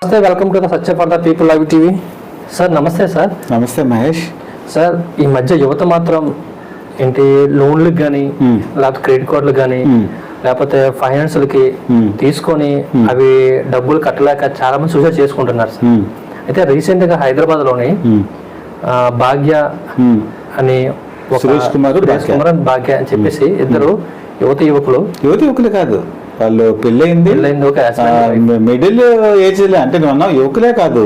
నమస్తే, welcome to the Satya for the people live TV. Sir నమస్తే. Sir నమస్తే Mahesh. Sir ఈ మధ్య యువత మాత్రం ఏంటి లోన్లకు కానీ లేకపోతే క్రెడిట్ కార్డులకు కానీ లేకపోతే ఫైనాన్స్లకి తీసుకొని అవి డబ్బులు కట్టలేక చాలా మంది సూసైడ్ చేసుకుంటున్నారు సార్. అయితే రీసెంట్గా హైదరాబాద్లోని భాగ్య అని సురేష్ కుమార్ భాగ్య అని చెప్పేసి ఇద్దరు యువకులు కాదు, వాళ్ళు పెళ్ళయింది మిడిల్ ఏజ్ అంటే నువ్వు అన్నావు యువకులే కాదు,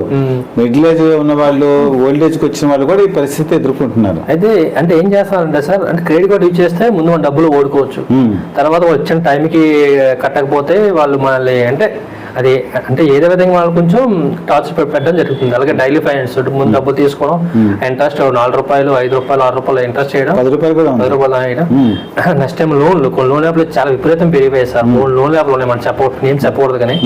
మిడిల్ ఏజ్ ఉన్న వాళ్ళు ఓల్డ్ ఏజ్ కి వచ్చిన వాళ్ళు కూడా ఈ పరిస్థితి ఎదుర్కొంటున్నారు. అయితే అంటే ఏం చేస్తారంటే సార్, అంటే క్రెడిట్ కార్డు యూజ్ చేస్తే ముందు మన డబ్బులు ఓడుకోవచ్చు, తర్వాత వచ్చిన టైంకి కట్టకపోతే వాళ్ళు మనల్ని అది ఏదో విధంగా వాళ్ళు కొంచెం టార్చర్ పెట్టడం జరుగుతుంది. అలాగే డైలీ ఫైనాన్స్ ముందు డబ్బులు తీసుకోవడం, ఇంట్రెస్ట్ 4 రూపాయలు 5 రూపాయలు 6 రూపాయలు ఇంట్రెస్ట్ చేయడం, 10 రూపాయలు వేయడం. నెక్స్ట్ టైం లోన్ యాప్లు చాలా విపరీతం పెరిగిపోయాయి సార్. లోన్ యాప్లు ఉన్నాయి, మనం నేను చెప్పకూడదు కానీ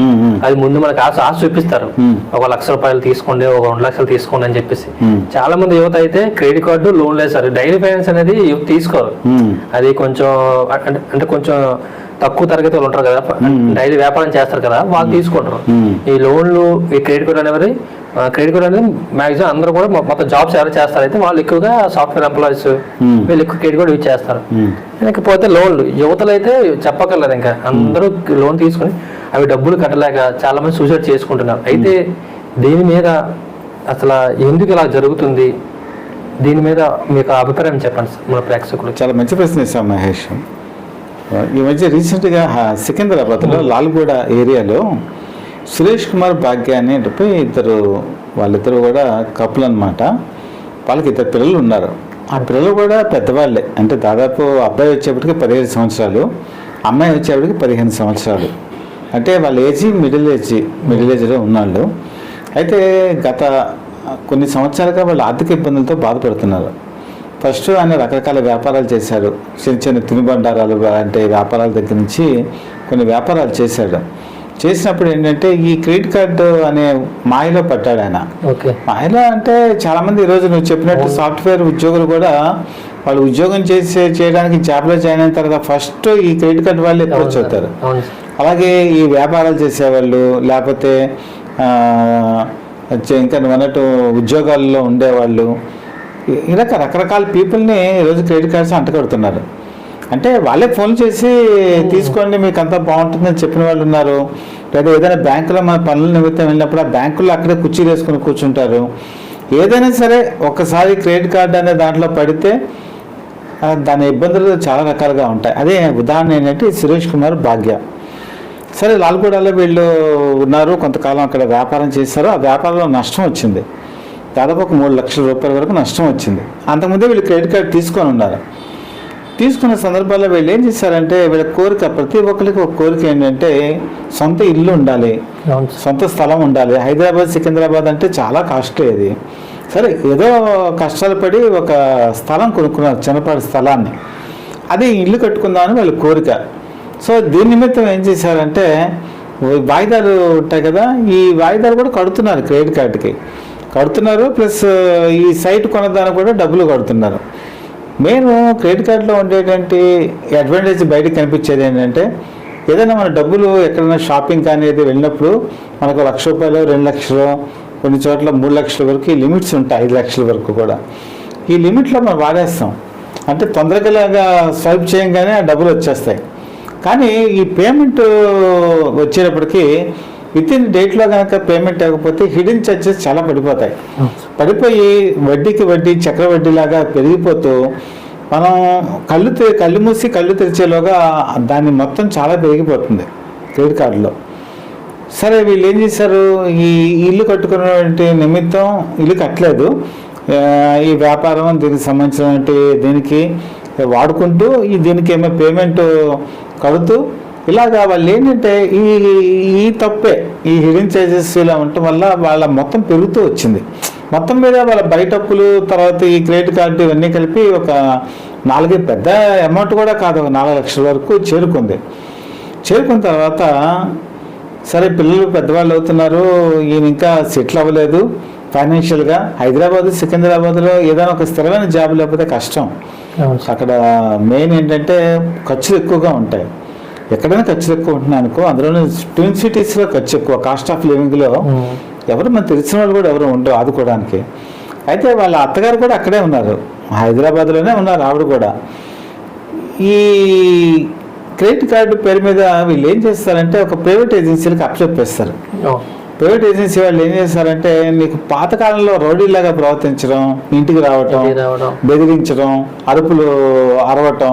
అది ముందు మనకి ఆశ చూపిస్తారు, 1 లక్ష రూపాయలు తీసుకోండి, 2 లక్షలు తీసుకోండి అని చెప్పేసి. చాలా మంది యువత అయితే క్రెడిట్ కార్డు లోన్ లేదు సార్. డైలీ ఫైనాన్స్ అనేది తీసుకోరు, అది కొంచెం కొంచెం తక్కువ తరగతి వాళ్ళు ఉంటారు కదా, డైలీ వ్యాపారం చేస్తారు కదా, వాళ్ళు తీసుకుంటారు ఈ లోన్లు. ఈ క్రెడిట్ కార్డు అనేది మాక్సిమం అందరూ కూడా మొత్తం జాబ్స్ ఎవరు చేస్తారు, అయితే వాళ్ళు ఎక్కువగా సాఫ్ట్వేర్ ఎంప్లాయీస్ వీళ్ళు ఎక్కువ క్రెడిట్ కార్డు యూజ్ చేస్తారు. లేకపోతే లోన్లు యువతలు అయితే చెప్పక్కర్లేదు, ఇంకా అందరూ లోన్ తీసుకుని అవి డబ్బులు కట్టలేక చాలా మంది సూసైడ్ చేసుకుంటున్నారు. అయితే దీని మీద అసలు ఎందుకు ఇలా జరుగుతుంది, దీని మీద మీకు అభిప్రాయం చెప్పండి సార్ మన ప్రేక్షకులు. చాలా మంచి ప్రశ్న ఇస్తాం మహేష్. ఈ మధ్య రీసెంట్గా సికింద్రాబాద్లో లాల్గూడ ఏరియాలో సురేష్ కుమార్ భాగ్య అని వాళ్ళిద్దరు కూడా కపుల్ అనమాట. వాళ్ళకి 2 పిల్లలు ఉన్నారు. ఆ పిల్లలు కూడా పెద్దవాళ్ళే, అంటే దాదాపు అబ్బాయి వచ్చేప్పటికి 17 సంవత్సరాలు, అమ్మాయి వచ్చేప్పటికి 15 సంవత్సరాలు. అంటే వాళ్ళ ఏజీ మిడిల్ ఏజ్లో ఉన్నాళ్ళు. అయితే గత కొన్ని సంవత్సరాలుగా వాళ్ళు ఆర్థిక ఇబ్బందులతో బాధపడుతున్నారు. ఫస్ట్ ఆయన రకరకాల వ్యాపారాలు చేశారు, చిన్న తినుబండారాలు అంటే వ్యాపారాల దగ్గర నుంచి కొన్ని వ్యాపారాలు చేశాడు. చేసినప్పుడు ఏంటంటే ఈ క్రెడిట్ కార్డు అనే మాయలో పడ్డాడు ఆయన. మాయలో అంటే చాలామంది ఈరోజు నువ్వు చెప్పినట్టు సాఫ్ట్వేర్ ఉద్యోగులు కూడా వాళ్ళు ఉద్యోగం చేయడానికి జాబ్లో జాయిన్ అయిన తర్వాత ఫస్ట్ ఈ క్రెడిట్ కార్డు వాళ్ళు అప్రోచ్ అవుతారు. అలాగే ఈ వ్యాపారాలు చేసేవాళ్ళు, లేకపోతే ఇంకా నువ్వు అన్నట్టు ఉద్యోగాల్లో ఉండేవాళ్ళు, ఇలా రకరకాల పీపుల్ని ఈరోజు క్రెడిట్ కార్డ్స్ అంటగడుతున్నారు. అంటే వాళ్ళే ఫోన్ చేసి తీసుకోండి మీకు అంతా బాగుంటుందని చెప్పిన వాళ్ళు ఉన్నారు. లేదా ఏదైనా బ్యాంకులో మన పనుల నిమిత్తం వెళ్ళినప్పుడు ఆ బ్యాంకుల్లో అక్కడే కుర్చీలు వేసుకొని కూర్చుంటారు. ఏదైనా సరే ఒక్కసారి క్రెడిట్ కార్డు అనే దాంట్లో పడితే దాని ఇబ్బందులు చాలా రకాలుగా ఉంటాయి. అదే ఉదాహరణ ఏంటంటే సురేష్ కుమార్ భాగ్య. సరే లాల్గూడలో వీళ్ళు ఉన్నారు, కొంతకాలం అక్కడ వ్యాపారం చేశారు. ఆ వ్యాపారంలో నష్టం వచ్చింది, దాదాపు 3 లక్షల రూపాయల వరకు నష్టం వచ్చింది. అంతకుముందే వీళ్ళు క్రెడిట్ కార్డు తీసుకొని ఉన్నారు. తీసుకున్న సందర్భాల్లో వీళ్ళు ఏం చేశారంటే వీళ్ళ కోరిక, ప్రతి ఒక్కరికి ఒక కోరిక ఏంటంటే సొంత ఇల్లు ఉండాలి, సొంత స్థలం ఉండాలి. హైదరాబాద్ సికింద్రాబాద్ అంటే చాలా కాస్ట్లీ అది. సరే ఏదో కష్టాలు పడి ఒక స్థలం కొనుక్కున్నారు, చిన్నపాటి స్థలాన్ని. అది ఇల్లు కట్టుకుందామని వాళ్ళ కోరిక. సో దీని నిమిత్తం ఏం చేశారంటే వాయిదాలు ఉంటాయి కదా, ఈ వాయిదాలు కూడా కడుతున్నారు, క్రెడిట్ కార్డుకి కడుతున్నారు. ప్లస్ ఈ సైట్ కొనదానికి కూడా డబ్బులు కడుతున్నారు. మెయిన్ క్రెడిట్ కార్డులో ఉండేటువంటి అడ్వాంటేజ్ బయటకు కనిపించేది ఏంటంటే ఏదైనా మన డబ్బులు ఎక్కడైనా షాపింగ్ కానీ వెళ్ళినప్పుడు మనకు 1 లక్ష రూపాయలు 2 లక్షలు, కొన్ని చోట్ల 3 లక్షల వరకు ఈ లిమిట్స్ ఉంటాయి, 5 లక్షల వరకు కూడా. ఈ లిమిట్లో మనం వాడేస్తాం, అంటే తొందరగా స్వైప్ చేయగానే ఆ డబ్బులు వచ్చేస్తాయి. కానీ ఈ పేమెంట్ వచ్చేటప్పటికి విత్ ఇన్ డేట్లో కనుక పేమెంట్ ఇవ్వకపోతే హిడెన్ ఛార్జెస్ చాలా పడిపోయి వడ్డీకి వడ్డీ చక్రవడ్డీలాగా పెరిగిపోతూ మనం కళ్ళు మూసి కళ్ళు తెరిచేలోగా దాన్ని మొత్తం చాలా పెరిగిపోతుంది క్రెడిట్ కార్డులో. సరే వీళ్ళు ఏం చేశారు, ఈ ఇల్లు కట్టుకున్నటువంటి నిమిత్తం ఇల్లు కట్టలేదు, ఈ వ్యాపారం దీనికి సంబంధించినటువంటి దీనికి వాడుకుంటూ దీనికి ఏమో పేమెంట్ కడుతూ ఇలాగా వాళ్ళు ఏంటంటే ఈ తప్పే ఈ హిడెన్ చార్జెస్ ఇలా ఉండటం వల్ల వాళ్ళ మొత్తం పెరుగుతూ వచ్చింది. మొత్తం మీద వాళ్ళ బయట అప్పులు, తర్వాత ఈ క్రెడిట్ కార్డు ఇవన్నీ కలిపి ఒక 4 పెద్ద అమౌంట్ కూడా కాదు, 4 లక్షల వరకు చేరుకున్న తర్వాత సరే పిల్లలు పెద్దవాళ్ళు అవుతున్నారు, ఈయన ఇంకా సెటిల్ అవ్వలేదు ఫైనాన్షియల్గా. హైదరాబాద్ సికింద్రాబాద్లో ఏదైనా ఒక స్థిరమైన జాబ్ లేకపోతే కష్టం. అక్కడ మెయిన్ ఏంటంటే ఖర్చులు ఎక్కువగా ఉంటాయి. ఎక్కడైనా ఖర్చులు ఎక్కువ ఉంటున్నాయి అనుకో, అందులోనే ట్విన్ సిటీస్లో ఖర్చు ఎక్కువ, కాస్ట్ ఆఫ్ లివింగ్లో ఎవరు మనకు తెలిసిన వాళ్ళు కూడా ఎవరు ఉండరు ఆదుకోవడానికి. అయితే వాళ్ళ అత్తగారు కూడా అక్కడే ఉన్నారు, హైదరాబాద్లోనే ఉన్నారు ఆవిడ కూడా. ఈ క్రెడిట్ కార్డు పేరు మీద వీళ్ళు ఏం చేస్తారంటే ఒక ప్రైవేట్ ఏజెన్సీలకు అప్పచెప్పేస్తారు. ప్రైవేట్ ఏజెన్సీ వాళ్ళు ఏం చేస్తారంటే నీకు పాతకాలంలో రౌడీలాగా ప్రవర్తించడం, ఇంటికి రావటం, బెదిరించడం, అరుపులు అరవటం,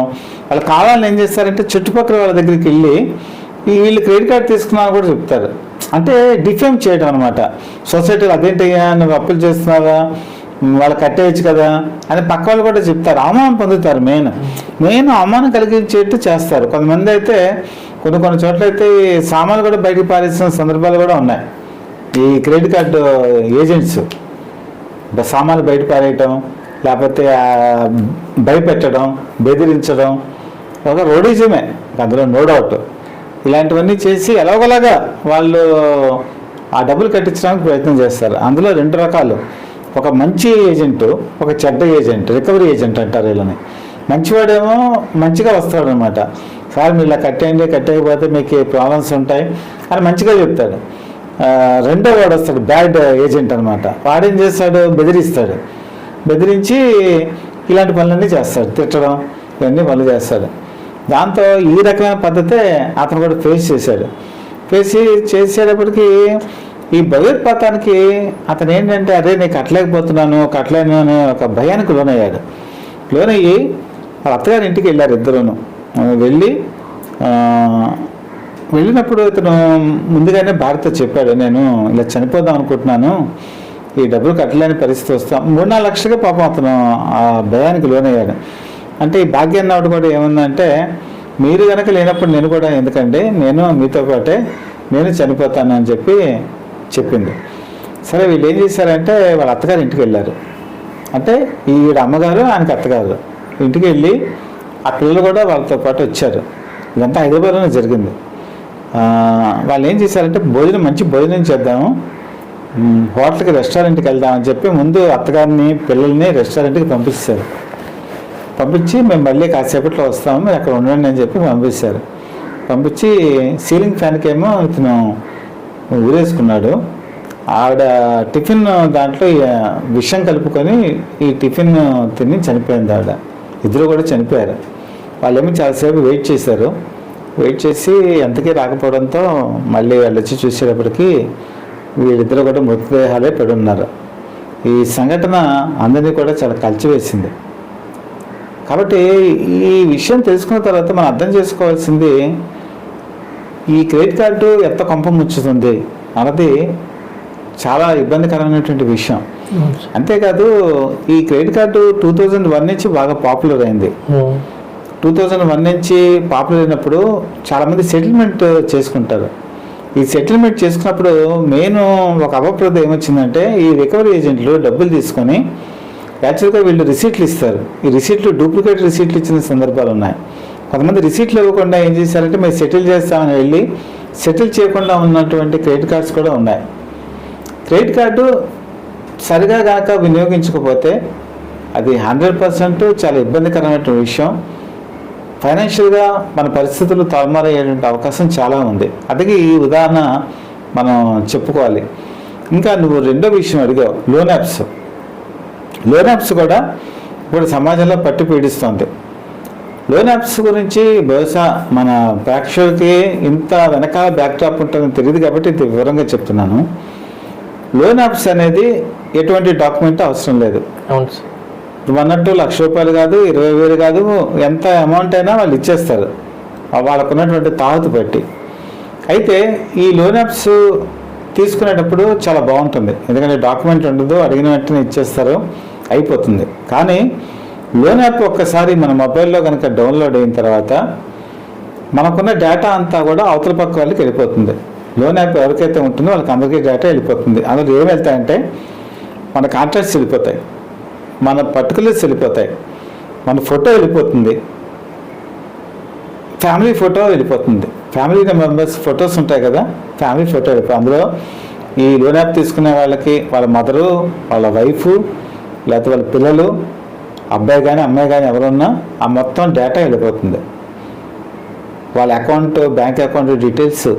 వాళ్ళు కావాలని ఏం చేస్తారంటే చుట్టుపక్కల వాళ్ళ దగ్గరికి వెళ్ళి వీళ్ళు క్రెడిట్ కార్డు తీసుకున్నారని కూడా చెప్తారు. అంటే డిఫేమ్ చేయడం అనమాట. సొసైటీలో అదేంటయ్యా నువ్వు అప్పులు చేస్తున్నావా, వాళ్ళు కట్టేయచ్చు కదా అని పక్క వాళ్ళు కూడా చెప్తారు. అవమానం పొందుతారు. మెయిన్ అవమానం కలిగించేట్టు చేస్తారు. కొంతమంది అయితే కొన్ని చోట్ల అయితే సామాన్లు కూడా బయటకు పారేసిన సందర్భాలు కూడా ఉన్నాయి. ఈ క్రెడిట్ కార్డు ఏజెంట్స్ సామాన్లు బయట పారేయటం, లేకపోతే భయపెట్టడం, బెదిరించడం ఒక రౌడీజమే, అందులో నో డౌట్. ఇలాంటివన్నీ చేసి ఎలాగోలాగా వాళ్ళు ఆ డబ్బులు కట్టించడానికి ప్రయత్నం చేస్తారు. అందులో 2 రకాలు, ఒక మంచి ఏజెంట్, ఒక చెడ్డ ఏజెంట్, రికవరీ ఏజెంట్ అంటారు వీళ్ళని. మంచివాడేమో మంచిగా వస్తాడు అనమాట, సార్ మీరు ఇలా కట్టేయండి, కట్టేయకపోతే మీకు ప్రాబ్లమ్స్ ఉంటాయి అని మంచిగా చెప్తాడు. రెండో వాడు వస్తాడు బ్యాడ్ ఏజెంట్ అనమాట. వాడేం చేస్తాడు, బెదిరించి ఇలాంటి పనులన్నీ చేస్తాడు, తిట్టడం ఇవన్నీ పనులు చేస్తాడు. దాంతో ఈ రకమైన పద్ధతే అతను కూడా ఫేస్ చేసేటప్పటికి ఈ భయోత్పాతానికి అతను ఏంటంటే అరే నేను కట్టలేను అనే ఒక భయానికి లోనయ్యాడు. లోనయ్యి వాళ్ళ అత్తగారి ఇంటికి వెళ్ళారు ఇద్దరును. వెళ్ళినప్పుడు ఇతను ముందుగానే భార్యతో చెప్పాడు, నేను ఇలా చనిపోదాం అనుకుంటున్నాను, ఈ డబ్బులు కట్టలేని పరిస్థితి వస్తాం. 3-4 లక్షలుగా పాపం అతను ఆ భయానికి లోనయ్యాడు. అంటే ఈ భాగ్యన్నవాడు కూడా ఏముందంటే మీరు కనుక లేనప్పుడు నేను కూడా ఎందుకంటే నేను మీతో పాటే నేను చనిపోతాను అని చెప్పింది. సరే వీళ్ళు ఏం చేశారంటే వాళ్ళ అత్తగారు ఇంటికి వెళ్ళారు. అంటే ఈవిడ అమ్మగారు ఆయనకి అత్తగారు ఇంటికి వెళ్ళి ఆ పిల్లలు కూడా వాళ్ళతో పాటు వచ్చారు. ఇదంతా హైదరాబాద్లోనే జరిగింది. వాళ్ళు ఏం చేశారంటే మంచి భోజనం చేద్దాము, హోటల్కి రెస్టారెంట్కి వెళ్దామని చెప్పి ముందు అత్తగారిని పిల్లల్ని రెస్టారెంట్కి పంపించి మేము మళ్ళీ కాసేపట్లో వస్తాము, మీరు అక్కడ ఉండండి అని చెప్పి పంపించి సీలింగ్ ఫ్యాన్కి ఏమో ఇతను ఊరేసుకున్నాడు. ఆవిడ టిఫిన్ దాంట్లో విషం కలుపుకొని ఈ టిఫిన్ తిని చనిపోయింది ఆవిడ. ఇద్దరు కూడా చనిపోయారు. వాళ్ళేమో చాలాసేపు వెయిట్ చేసి ఎంతకీ రాకపోవడంతో మళ్ళీ వాళ్ళు వచ్చి చూసేటప్పటికి వీళ్ళిద్దరు కూడా మృతదేహాలే పడి ఉన్నారు. ఈ సంఘటన అందరినీ కూడా చాలా కలిచివేసింది. కాబట్టి ఈ విషయం తెలుసుకున్న తర్వాత మనం అర్థం చేసుకోవాల్సింది ఈ క్రెడిట్ కార్డు ఎంత కొంప ముచ్చుతుంది అన్నది చాలా ఇబ్బందికరమైనటువంటి విషయం. అంతేకాదు ఈ క్రెడిట్ కార్డు 2001 నుంచి బాగా పాపులర్ అయింది. 2001 నుంచి పాపులర్ అయినప్పుడు చాలామంది సెటిల్మెంట్ చేసుకుంటారు. ఈ సెటిల్మెంట్ చేసుకున్నప్పుడు మెయిన్ ఒక అపప్రద ఏమొచ్చిందంటే ఈ రికవరీ ఏజెంట్లు డబ్బులు తీసుకొని యాక్చువల్గా వీళ్ళు రిసీట్లు ఇస్తారు. ఈ రిసీట్లు డూప్లికేట్ రిసీట్లు ఇచ్చిన సందర్భాలు ఉన్నాయి. కొంతమంది రిసీట్లు ఇవ్వకుండా ఏం చేశారంటే మేము సెటిల్ చేస్తామని వెళ్ళి సెటిల్ చేయకుండా ఉన్నటువంటి క్రెడిట్ కార్డ్స్ కూడా ఉన్నాయి. క్రెడిట్ కార్డు సరిగా కనుక వినియోగించకపోతే అది 100% చాలా ఇబ్బందికరమైన విషయం. ఫైనాన్షియల్గా మన పరిస్థితులు తారుమారయ్యేటువంటి అవకాశం చాలా ఉంది. అందుకే ఈ ఉదాహరణ మనం చెప్పుకోవాలి. ఇంకా నువ్వు రెండో విషయం అడిగావు, లోన్ యాప్స్ కూడా ఇప్పుడు సమాజంలో పట్టి పీడిస్తుంది. లోన్ యాప్స్ గురించి బహుశా మన ప్రేక్షకులకి ఇంత వెనకాల బ్యాక్డ్రాప్ ఉంటుందని తెలియదు కాబట్టి ఇంత వివరంగా చెప్తున్నాను. లోన్ యాప్స్ అనేది ఎటువంటి డాక్యుమెంట్ అవసరం లేదు. అన్నట్టు ₹1,00,000 కాదు, 20,000 కాదు, ఎంత అమౌంట్ అయినా వాళ్ళు ఇచ్చేస్తారు వాళ్ళకున్నటువంటి తాహతు బట్టి. అయితే ఈ లోన్ యాప్స్ తీసుకునేటప్పుడు చాలా బాగుంటుంది, ఎందుకంటే డాక్యుమెంట్ ఉండదు, అడిగిన వెంటనే ఇచ్చేస్తారు, అయిపోతుంది. కానీ లోన్ యాప్ ఒక్కసారి మన మొబైల్లో కనుక డౌన్లోడ్ అయిన తర్వాత మనకున్న డేటా అంతా కూడా అవతల పక్క వాళ్ళకి వెళ్ళిపోతుంది. లోన్ యాప్ ఎవరికైతే ఉంటుందో వాళ్ళకి అందరికీ డేటా వెళ్ళిపోతుంది. అందులో ఏం వెళ్తాయంటే మన కాంటాక్ట్స్ వెళ్ళిపోతాయి, మన పర్టికులర్స్ వెళ్ళిపోతాయి, మన ఫోటో వెళ్ళిపోతుంది, ఫ్యామిలీ ఫోటో వెళ్ళిపోతుంది, ఫ్యామిలీ మెంబర్స్ ఫొటోస్ ఉంటాయి కదా, ఫ్యామిలీ ఫోటో వెళ్ళిపోతుంది. అందులో ఈ లోన్ యాప్ తీసుకునే వాళ్ళకి వాళ్ళ మదరు, వాళ్ళ వైఫ్, లేకపోతే వాళ్ళ పిల్లలు, అబ్బాయి కానీ అమ్మాయి కానీ ఎవరున్నా ఆ మొత్తం డేటా వెళ్ళిపోతుంది. వాళ్ళ అకౌంట్, బ్యాంక్ అకౌంట్ డీటెయిల్స్,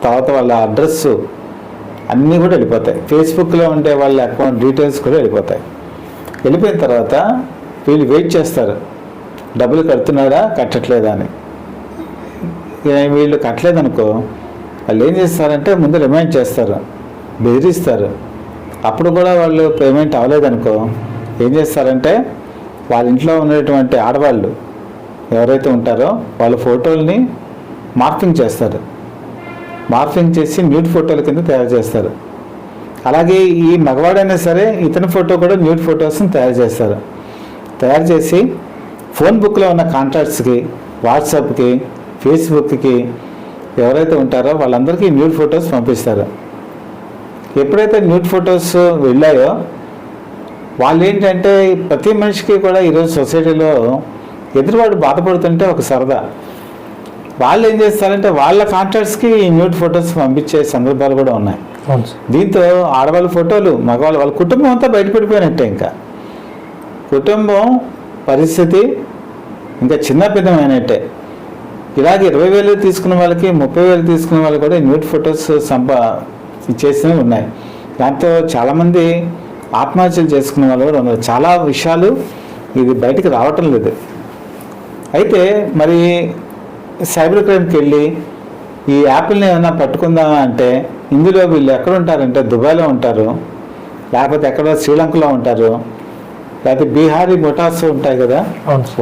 తర్వాత వాళ్ళ అడ్రస్ అన్నీ కూడా వెళ్ళిపోతాయి. ఫేస్బుక్లో ఉండే వాళ్ళ అకౌంట్ డీటెయిల్స్ కూడా వెళ్ళిపోతాయి. వెళ్ళిపోయిన తర్వాత వీళ్ళు వెయిట్ చేస్తారు, డబ్బులు కడుతున్నారా కట్టట్లేదా అని. వీళ్ళు కట్టలేదనుకో వాళ్ళు ఏం చేస్తారంటే ముందు రిమైండ్ చేస్తారు, బెదిరిస్తారు. అప్పుడు కూడా వాళ్ళు పేమెంట్ అవ్వలేదనుకో ఏం చేస్తారంటే వాళ్ళ ఇంట్లో ఉన్నటువంటి ఆడవాళ్ళు ఎవరైతే ఉంటారో వాళ్ళ ఫోటోల్ని మార్ఫింగ్ చేస్తారు. మార్ఫింగ్ చేసి న్యూడ్ ఫోటోల కింద తయారు చేస్తారు. అలాగే ఈ మగవాడైనా సరే ఇతని ఫోటో కూడా న్యూడ్ ఫొటోస్ని తయారు చేస్తారు. తయారు చేసి ఫోన్ బుక్లో ఉన్న కాంటాక్ట్స్కి, వాట్సాప్కి, ఫేస్బుక్కి ఎవరైతే ఉంటారో వాళ్ళందరికీ న్యూడ్ ఫొటోస్ పంపిస్తారు. ఎప్పుడైతే న్యూడ్ ఫొటోస్ వెళ్ళాయో వాళ్ళు ఏంటంటే ప్రతి మనిషికి కూడా ఈరోజు సొసైటీలో ఎదురువాడు బాధపడుతుంటే ఒక సరదా. వాళ్ళు ఏం చేస్తారంటే వాళ్ళ కాంటాక్ట్స్కి ఈ న్యూడ్ ఫొటోస్ పంపించే సందర్భాలు కూడా ఉన్నాయి. దీంతో ఆడవాళ్ళ ఫోటోలు, మగవాళ్ళు, వాళ్ళ కుటుంబం అంతా బయటపడిపోయినట్టే. ఇంకా కుటుంబం పరిస్థితి ఇంకా చిన్న భిన్నమైనట్టే. ఇలాగే 20,000 తీసుకున్న వాళ్ళకి 30,000 తీసుకున్న వాళ్ళు కూడా న్యూడ్ ఫొటోస్ చేసినవి ఉన్నాయి. దాంతో చాలామంది ఆత్మహత్యలు చేసుకున్న వాళ్ళు కూడా ఉన్నారు. చాలా విషయాలు ఇది బయటికి రావటం లేదు. అయితే మరి సైబర్ క్రైమ్కి వెళ్ళి ఈ యాప్ని ఏమైనా పట్టుకుందామా అంటే ఇందులో వీళ్ళు ఎక్కడ ఉంటారంటే దుబాయ్లో ఉంటారు, లేకపోతే ఎక్కడో శ్రీలంకలో ఉంటారు, లేకపోతే బీహారీ ముఠాస్ ఉంటాయి కదా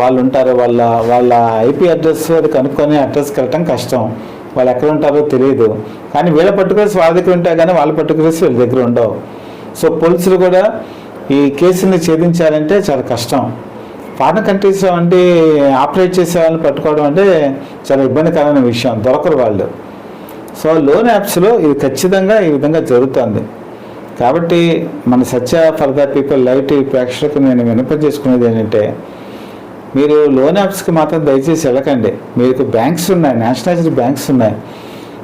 వాళ్ళు ఉంటారు. వాళ్ళ ఐపీ అడ్రస్ అది కనుక్కొని అడ్రస్కి వెళ్ళటం కష్టం. వాళ్ళు ఎక్కడ ఉంటారో తెలియదు. కానీ వీళ్ళ పట్టుకునేసి వాళ్ళ దగ్గర ఉంటాయి కానీ వాళ్ళ పట్టుకునేసి వీళ్ళ దగ్గర ఉండవు. సో పోలీసులు కూడా ఈ కేసుని ఛేదించాలంటే చాలా కష్టం. ఫారిన్ కంట్రీస్లో అంటే ఆపరేట్ చేసే వాళ్ళని పట్టుకోవడం అంటే చాలా ఇబ్బందికరమైన విషయం, దొరకరు వాళ్ళు. సో లోన్ యాప్స్లో ఇది ఖచ్చితంగా ఈ విధంగా జరుగుతుంది. కాబట్టి మన Satya for the people live TV ప్రేక్షకులకు నేను వినపజేసుకునేది ఏంటంటే మీరు లోన్ యాప్స్కి మాత్రం దయచేసి వెళ్ళకండి. మీకు బ్యాంక్స్ ఉన్నాయి, నేషనలైజ్డ్ బ్యాంక్స్ ఉన్నాయి.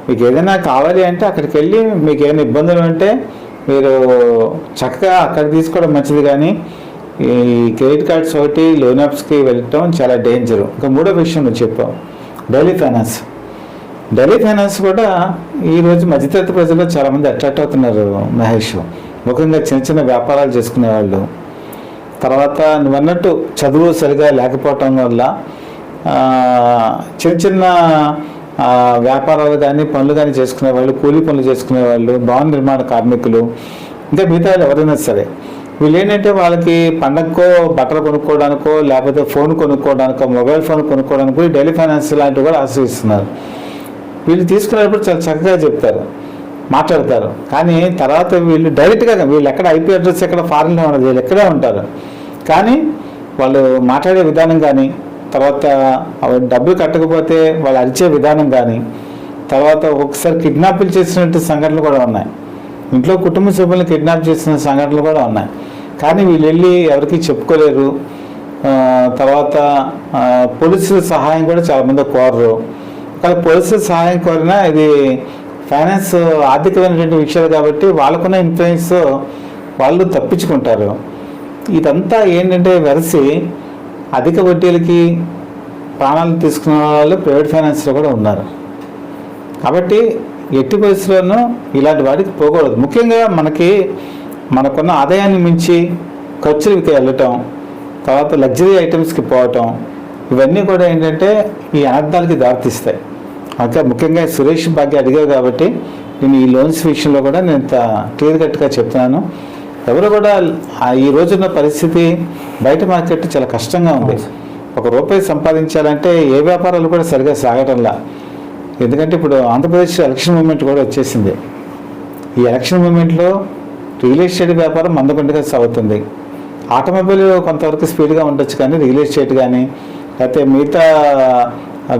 మీకు ఏదైనా కావాలి అంటే అక్కడికి వెళ్ళి మీకు ఏమైనా ఇబ్బందులు ఉంటే మీరు చక్కగా అక్కడ తీసుకోవడం మంచిది. కానీ ఈ క్రెడిట్ కార్డ్స్ ఒకటి లోన్ యాప్స్కి వెళ్ళటం చాలా డేంజరు. ఇంకా మూడో విషయం నువ్వు చెప్పావు, డైలీ ఫైనాన్స్. డైలీ ఫైనాన్స్ కూడా ఈరోజు మధ్యతరగతి ప్రజలు చాలామంది అట్రాక్ట్ అవుతున్నారు మహేష్. ముఖ్యంగా చిన్న చిన్న వ్యాపారాలు చేసుకునేవాళ్ళు, తర్వాత నువ్వు అన్నట్టు చదువు సరిగా లేకపోవటం వల్ల చిన్న చిన్న వ్యాపారాలు కానీ పనులు కానీ చేసుకునేవాళ్ళు, కూలీ పనులు చేసుకునేవాళ్ళు, భవన నిర్మాణ కార్మికులు, ఇంకా మిగతా వాళ్ళు ఎవరైనా సరే వీళ్ళు ఏంటంటే వాళ్ళకి పండగకో బట్టలు కొనుక్కోవడానికో లేకపోతే ఫోన్ కొనుక్కోవడానికో మొబైల్ ఫోన్ కొనుక్కోవడానికో డైలీ ఫైనాన్స్ లాంటివి కూడా ఆశ్రయిస్తున్నారు. వీళ్ళు తీసుకునేటప్పుడు చాలా చక్కగా చెప్తారు, మాట్లాడతారు. కానీ తర్వాత వీళ్ళు డైరెక్ట్గా వీళ్ళు ఎక్కడ ఐపీ అడ్రస్ ఎక్కడ ఫారిన్లో ఉన్నది వీళ్ళు ఎక్కడే ఉంటారు. కానీ వాళ్ళు మాట్లాడే విధానం కానీ, తర్వాత డబ్బులు కట్టకపోతే వాళ్ళు అరిచే విధానం కానీ, తర్వాత ఒక్కొక్కసారి కిడ్నాప్లు చేసినట్టు సంఘటనలు కూడా ఉన్నాయి. ఇంట్లో కుటుంబ సభ్యులను కిడ్నాప్ చేసిన సంఘటనలు కూడా ఉన్నాయి. కానీ వీళ్ళు వెళ్ళి ఎవరికి చెప్పుకోలేరు. తర్వాత పోలీసుల సహాయం కూడా చాలామంది కోరరు. కానీ పోలీసుల సహాయం కోరినా ఇది ఫైనాన్స్ ఆర్థికమైనటువంటి విషయాలు కాబట్టి వాళ్ళకున్న ఇన్ఫ్లుయెన్స్ వాళ్ళు తప్పించుకుంటారు. ఇదంతా ఏంటంటే వెరసి అధిక వడ్డీలకి ప్రాణాలు తీసుకున్న వాళ్ళు ప్రైవేట్ ఫైనాన్స్లో కూడా ఉన్నారు. కాబట్టి ఎట్టి పరిస్థితుల్లోనూ ఇలాంటి వాటికి పోకూడదు. ముఖ్యంగా మనకున్న ఆదాయాన్ని మించి ఖర్చులకి వెళ్ళటం, తర్వాత లగ్జరీ ఐటమ్స్కి పోవటం, ఇవన్నీ కూడా ఏంటంటే ఈ అనర్థాలకి దారితీస్తాయి. అంటే ముఖ్యంగా సురేష్ భాగ్య అడిగావు కాబట్టి నేను ఈ లోన్స్ విషయంలో కూడా నేను ఇంత క్లియర్ కట్గా చెప్తున్నాను. ఎవరు కూడా ఈ రోజున్న పరిస్థితి బయట మార్కెట్ చాలా కష్టంగా ఉంది. ₹1 సంపాదించాలంటే ఏ వ్యాపారాలు కూడా సరిగా సాగటంలా. ఎందుకంటే ఇప్పుడు ఆంధ్రప్రదేశ్ ఎలక్షన్ మూమెంట్ కూడా వచ్చేసింది. ఈ ఎలక్షన్ మూమెంట్లో రియల్ ఎస్టేట్ వ్యాపారం మందకొండగా సాగుతుంది. ఆటోమొబైల్ కొంతవరకు స్పీడ్గా ఉండొచ్చు కానీ రియల్ ఎస్టేట్ కానీ లేకపోతే మిగతా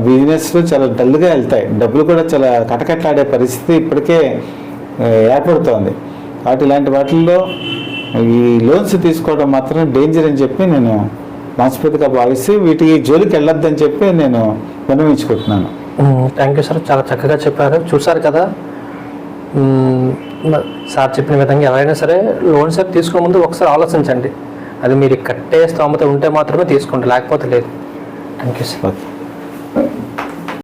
బిజినెస్లు చాలా డల్గా వెళ్తాయి. డబ్బులు కూడా చాలా కటకట్లాడే పరిస్థితి ఇప్పటికే ఏర్పడుతోంది. కాబట్టి ఇలాంటి వాటిల్లో ఈ లోన్స్ తీసుకోవడం మాత్రం డేంజర్ అని చెప్పి నేను మనస్ఫూర్తిగా భావిస్తే వీటికి జోలికి వెళ్ళొద్దని చెప్పి నేను విన్నవించుకుంటున్నాను. థ్యాంక్ యూ సార్, చాలా చక్కగా చెప్పారు. చూసారు కదా సార్ చెప్పిన విధంగా ఎవరైనా సరే లోన్స్ తీసుకునే ముందు ఒకసారి ఆలోచించండి. అది మీరు కట్టే స్తోమత ఉంటే మాత్రమే తీసుకోండి, లేకపోతే లేదు. Thank you sir.